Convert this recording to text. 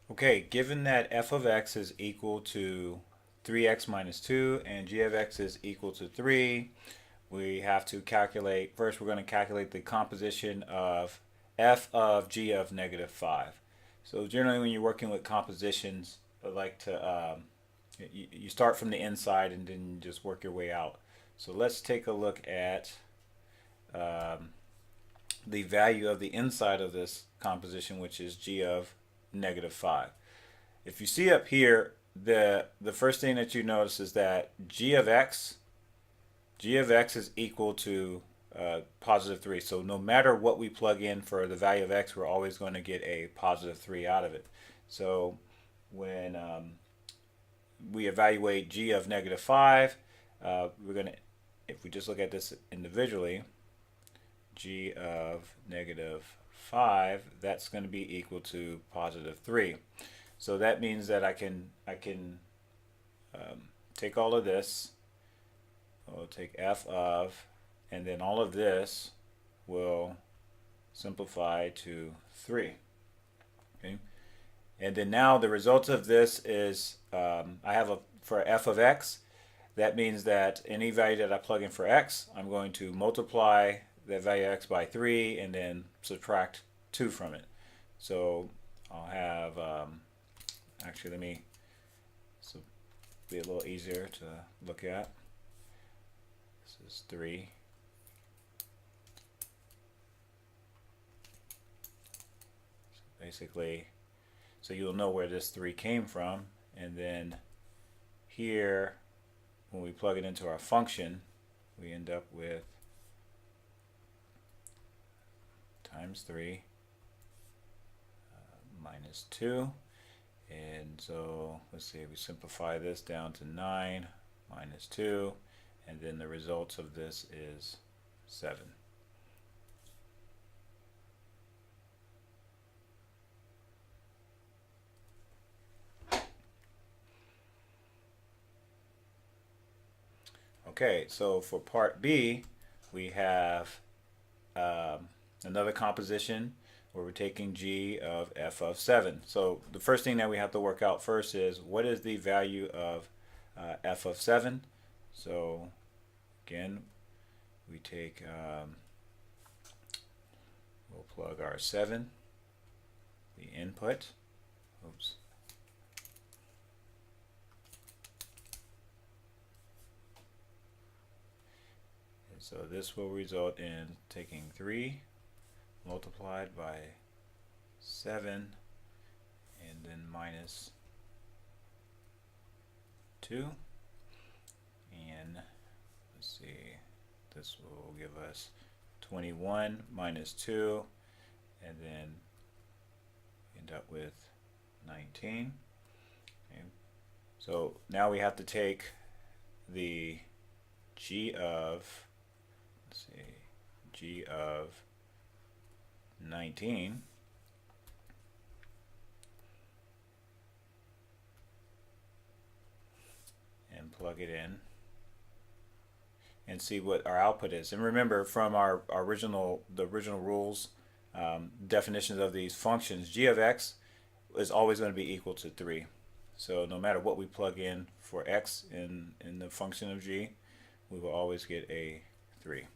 Okay, given that f of x is equal to 3x minus 2 and g of x is equal to 3, we have to calculate, first we're going to calculate the composition of f of g of negative 5. So generally when you're working with compositions, I like to, you start from the inside and then you just work your way out. So let's take a look at um, the value of the inside of this composition, which is g of negative 5. If you see up here, the first thing that you notice is that g of x is equal to positive 3. So no matter what we plug in for the value of x, we're always going to get a positive 3 out of it. So when we evaluate g of negative 5, we're going to, if we just look at this individually, g of negative 5, that's going to be equal to positive 3. So that means that I can take all of this, I'll take f of, and then all of this will simplify to 3. Okay? And then now the result of this is I have for f of x, that means that any value that I plug in for x, I'm going to multiply that value of x by 3 and then subtract 2 from it. So I'll have, actually let me, this will be a little easier to look at. This is 3. So basically, so you'll know where this 3 came from, and then here, when we plug it into our function, we end up with times 3 minus 2. And so let's see, we simplify this down to 9 minus 2, and then the result of this is 7. Okay, so for part B, we have another composition where we're taking g of f of 7. So the first thing that we have to work out first is what is the value of f of 7. So again, we take, we'll plug our 7, the input. Oops. And so this will result in taking 3 multiplied by 7 and then minus 2, and let's see, this will give us 21 minus 2, and then end up with 19. Okay. So now we have to take the g of, let's see, g of 19 and plug it in and see what our output is. And remember, from our original rules, definitions of these functions, g of x is always going to be equal to 3. So no matter what we plug in for x in the function of g, we will always get a 3.